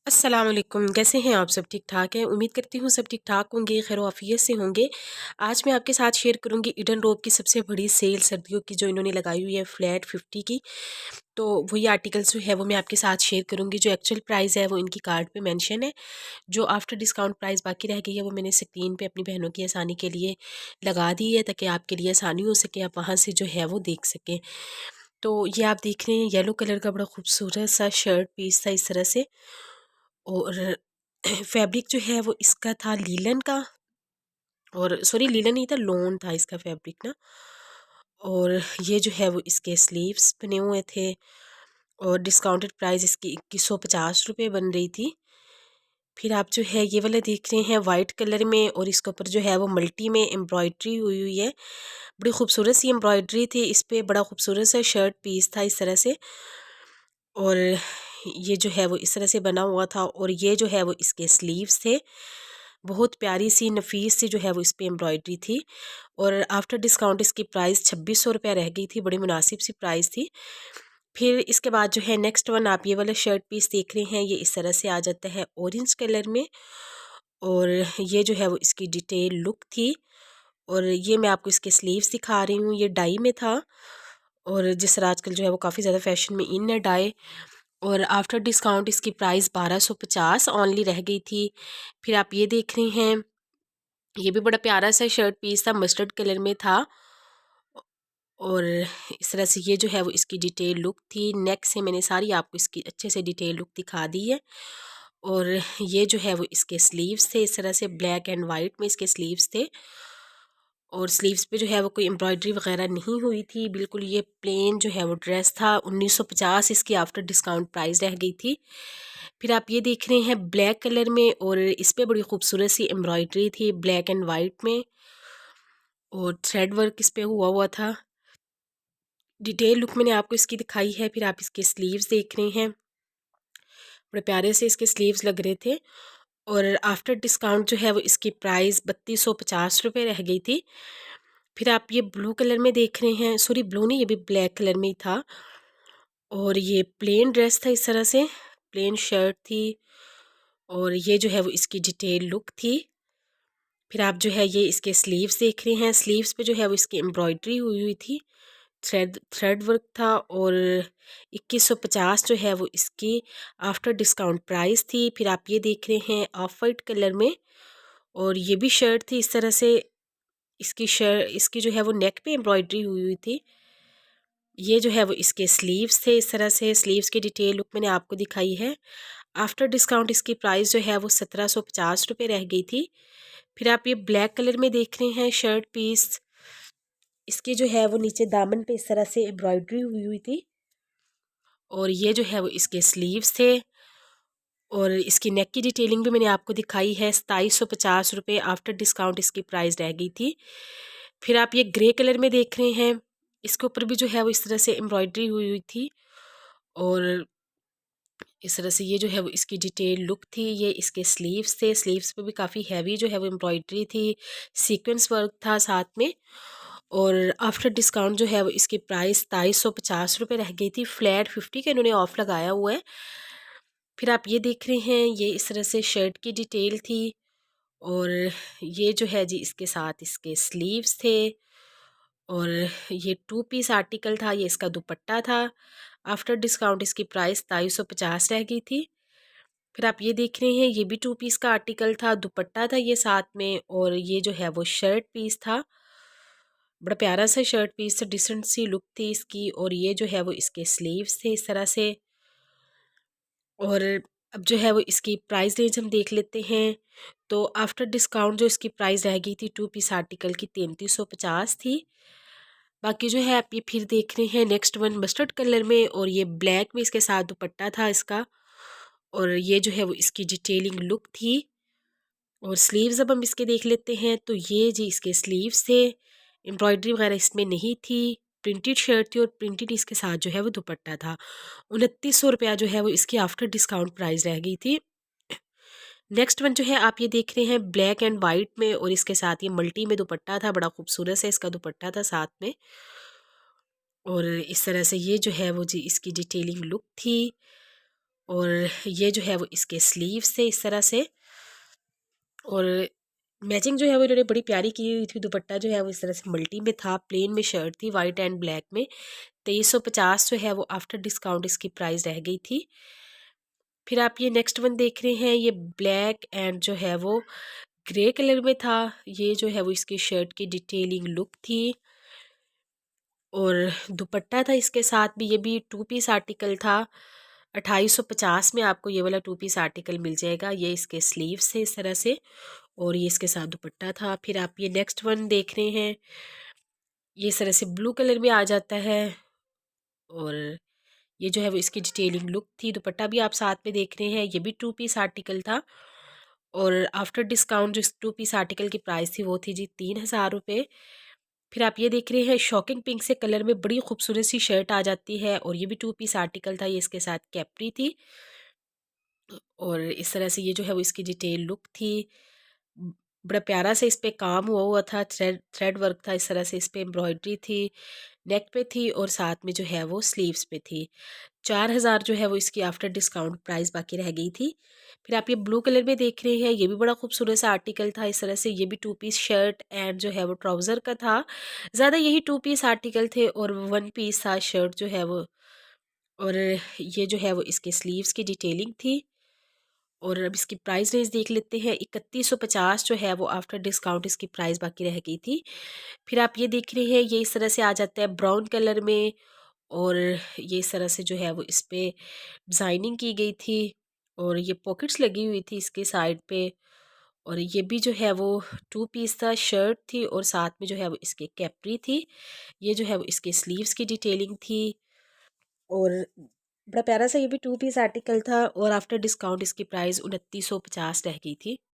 अस्सलाम वालेकुम। कैसे हैं आप? सब ठीक ठाक हैं? उम्मीद करती हूँ सब ठीक ठाक होंगे, खैर आफियत से होंगे। आज मैं आपके साथ शेयर करूँगी ईडन रोब की सबसे बड़ी सेल सर्दियों की जो इन्होंने लगाई हुई है फ्लैट 50 की। तो वही आर्टिकल्स जो है वो मैं आपके साथ शेयर करूँगी। जो एक्चुअल प्राइस है वो इनकी कार्ड पे मेंशन है। जो आफ्टर डिस्काउंट प्राइस बाकी रह गई है वो मैंने स्क्रीन पे अपनी बहनों की आसानी के लिए लगा दी है, ताकि आपके लिए आसानी हो सके, आप वहाँ से जो है वो देख सकें। तो ये आप देख रहे हैं येलो कलर का बड़ा खूबसूरत सा शर्ट पीस था इस तरह से। और फैब्रिक जो है वो इसका था लीलन का, और सॉरी लीलन नहीं था, लोन था इसका फैब्रिक ना। और ये जो है वो इसके स्लीव्स बने हुए थे, और डिस्काउंटेड प्राइस इसकी 2150 रुपये बन रही थी। फिर आप जो है ये वाला देख रहे हैं वाइट कलर में, और इसके ऊपर जो है वो मल्टी में एम्ब्रॉयड्री हुई हुई है। बड़ी खूबसूरत सी एम्ब्रॉयड्री थी इस पे, बड़ा खूबसूरत सा शर्ट पीस था इस तरह से। और ये जो है वो इस तरह से बना हुआ था, और ये जो है वो इसके स्लीव्स थे। बहुत प्यारी सी नफीस सी जो है वो इस पे एम्ब्रॉयड्री थी। और आफ्टर डिस्काउंट इसकी प्राइस 2600 रुपये रह गई थी, बड़ी मुनासिब सी प्राइस थी। फिर इसके बाद जो है नेक्स्ट वन आप ये वाला शर्ट पीस देख रहे हैं, ये इस तरह से आ जाता है ऑरेंज कलर में। और ये जो है वो इसकी डिटेल लुक थी। और ये मैं आपको इसके स्लीव्स दिखा रही हूँ, ये डाई में था। और जिस तरह आजकल जो है वो काफ़ी ज़्यादा फैशन में इन है डाई। और आफ्टर डिस्काउंट इसकी प्राइस 1250 ओनली रह गई थी। फिर आप ये देख रहे हैं, ये भी बड़ा प्यारा सा शर्ट पीस था, मस्टर्ड कलर में था। और इस तरह से ये जो है वो इसकी डिटेल लुक थी। नेक से मैंने सारी आपको इसकी अच्छे से डिटेल लुक दिखा दी है। और ये जो है वो इसके स्लीव्स थे, इस तरह से ब्लैक एंड वाइट में इसके स्लीव्स थे। और स्लीव्स पे जो है वो कोई एम्ब्रॉयडरी वगैरह नहीं हुई थी, बिल्कुल ये प्लेन जो है वो ड्रेस था। 1950 इसकी आफ्टर डिस्काउंट प्राइस रह गई थी। फिर आप ये देख रहे हैं ब्लैक कलर में, और इस पे बड़ी खूबसूरत सी एम्ब्रॉयडरी थी ब्लैक एंड वाइट में, और थ्रेड वर्क इस पे हुआ हुआ था। डिटेल लुक मैंने आपको इसकी दिखाई है। फिर आप इसके स्लीव्स देख रहे हैं, बड़े प्यारे से इसके स्लीव्स लग रहे थे। और आफ्टर डिस्काउंट जो है वो इसकी प्राइस 3250 रुपये रह गई थी। फिर आप ये ब्लू कलर में देख रहे हैं, सॉरी ब्लू नहीं, ये भी ब्लैक कलर में ही था। और ये प्लेन ड्रेस था इस तरह से, प्लेन शर्ट थी। और ये जो है वो इसकी डिटेल लुक थी। फिर आप जो है ये इसके स्लीव्स देख रहे हैं, स्लीव्स पे जो है वो इसकी एम्ब्रॉयडरी हुई हुई थी, थ्रेड थ्रेड वर्क था। और 2150 जो है वो इसकी आफ्टर डिस्काउंट प्राइस थी। फिर आप ये देख रहे हैं ऑफ वाइट कलर में, और ये भी शर्ट थी इस तरह से। इसकी जो है वो नेक पे एम्ब्रॉयडरी हुई हुई थी। ये जो है वो इसके स्लीव्स थे इस तरह से, स्लीव्स की डिटेल लुक मैंने आपको दिखाई है। आफ्टर डिस्काउंट इसकी प्राइस जो है वो 1750 रुपये रह गई थी। फिर आप ये ब्लैक कलर में देख रहे हैं शर्ट पीस, इसकी जो है वो नीचे दामन पे इस तरह से एम्ब्रॉयडरी हुई हुई थी। और ये जो है वो इसके स्लीव्स थे। और इसकी नेक की डिटेलिंग भी मैंने आपको दिखाई है। 2750 रुपये आफ्टर डिस्काउंट इसकी प्राइस रह गई थी। फिर आप ये ग्रे कलर में देख रहे हैं, इसके ऊपर भी जो है वो इस तरह से एम्ब्रॉयडरी हुई हुई थी। और इस तरह से ये जो है वो इसकी डिटेल लुक थी। ये इसके स्लीव्स थे, स्लीव्स पे भी काफ़ी हैवी जो है वो एम्ब्रॉयडरी थी, सीक्वेंस वर्क था साथ में। और आफ्टर डिस्काउंट जो है वो इसकी प्राइस 2250 रुपये रह गई थी। फ्लैट 50 का इन्होंने ऑफ लगाया हुआ है। फिर आप ये देख रहे हैं, ये इस तरह से शर्ट की डिटेल थी। और ये जो है जी इसके साथ इसके स्लीव्स थे। और ये 2 पीस आर्टिकल था, ये इसका दुपट्टा था। आफ्टर डिस्काउंट इसकी प्राइस 2250 रह गई थी। फिर आप ये देख रहे हैं, ये भी 2 पीस का आर्टिकल था, दुपट्टा था ये साथ में। और ये जो है वो शर्ट पीस था, बड़ा प्यारा सा शर्ट पीस था, डिसेंट सी लुक थी इसकी। और ये जो है वो इसके स्लीव्स थे इस तरह से। और अब जो है वो इसकी प्राइस रेंज हम देख लेते हैं। तो आफ्टर डिस्काउंट जो इसकी प्राइस रह गई थी 2 पीस आर्टिकल की 3350 थी। बाकी जो है आप ये फिर देख रहे हैं नेक्स्ट वन मस्टर्ड कलर में, और ये ब्लैक में इसके साथ दुपट्टा था इसका। और ये जो है वो इसकी डिटेलिंग लुक थी। और स्लीव्स अब हम इसके देख लेते हैं, तो ये जी इसके स्लीव्स थे, एम्ब्रॉयडरी वगैरह इसमें नहीं थी, प्रिंटेड शर्ट थी, और प्रिंटेड इसके साथ जो है वो दुपट्टा था। 2900 रुपया जो है वो इसकी आफ्टर डिस्काउंट प्राइस रह गई थी। नेक्स्ट वन जो है आप ये देख रहे हैं ब्लैक एंड वाइट में, और इसके साथ ये मल्टी में दुपट्टा था, बड़ा खूबसूरत सा इसका दुपट्टा था साथ में। और इस तरह से ये जो है वो जी इसकी डिटेलिंग लुक थी। और ये जो है वो इसके स्लीव्स थे इस तरह से। और मैचिंग जो है वो इन्होंने बड़ी प्यारी की हुई थी। दुपट्टा जो है वो इस तरह से मल्टी में था, प्लेन में शर्ट थी वाइट एंड ब्लैक में। 2350 जो है वो आफ्टर डिस्काउंट इसकी प्राइस रह गई थी। फिर आप ये नेक्स्ट वन देख रहे हैं, ये ब्लैक एंड जो है वो ग्रे कलर में था। ये जो है वो इसकी शर्ट की डिटेलिंग लुक थी और दुपट्टा था इसके साथ भी। ये भी 2 पीस आर्टिकल था। 2850 में आपको ये वाला 2 पीस आर्टिकल मिल जाएगा। ये इसके स्लीव्स थे इस तरह से और ये इसके साथ दुपट्टा था। फिर आप ये नेक्स्ट वन देख रहे हैं, ये इस तरह से ब्लू कलर में आ जाता है और ये जो है वो इसकी डिटेलिंग लुक थी। दुपट्टा भी आप साथ में देख रहे हैं। ये भी 2 पीस आर्टिकल था और आफ्टर डिस्काउंट जो 2 पीस आर्टिकल की प्राइस थी वो थी जी 3000 रुपये। फिर आप ये देख रहे हैं, शॉकिंग पिंक से कलर में बड़ी खूबसूरत सी शर्ट आ जाती है और ये भी 2 पीस आर्टिकल था। ये इसके साथ कैप्री थी और इस तरह से ये जो है वो इसकी डिटेल लुक थी। बड़ा प्यारा से इस पे काम हुआ हुआ था, थ्रेड थ्रेड वर्क था इस तरह से। इस पे एम्ब्रॉयडरी थी, नेक पे थी और साथ में जो है वो स्लीव्स पे थी। 4000 जो है वो इसकी आफ्टर डिस्काउंट प्राइस बाकी रह गई थी। फिर आप ये ब्लू कलर में देख रहे हैं, ये भी बड़ा खूबसूरत सा आर्टिकल था इस तरह से। ये भी 2 पीस शर्ट एंड जो है वो ट्राउज़र का था। ज़्यादा यही 2 पीस आर्टिकल थे और 1 पीस था शर्ट जो है वो। और ये जो है वो इसके स्लीव्स की डिटेलिंग थी और अब इसकी प्राइस रेंज देख लेते हैं। 3150 जो है वो आफ्टर डिस्काउंट इसकी प्राइस बाकी रह गई थी। फिर आप ये देख रहे हैं, ये इस तरह से आ जाता है ब्राउन कलर में और ये इस तरह से जो है वो इस पे डिज़ाइनिंग की गई थी और ये पॉकेट्स लगी हुई थी इसके साइड पे। और ये भी जो है वो 2 पीस था, शर्ट थी और साथ में जो है वो इसके कैप्री थी। ये जो है वो इसके स्लीव्स की डिटेलिंग थी और बड़ा प्यारा सा ये भी 2 पीस आर्टिकल था और आफ्टर डिस्काउंट इसकी प्राइस 2950 रह गई थी।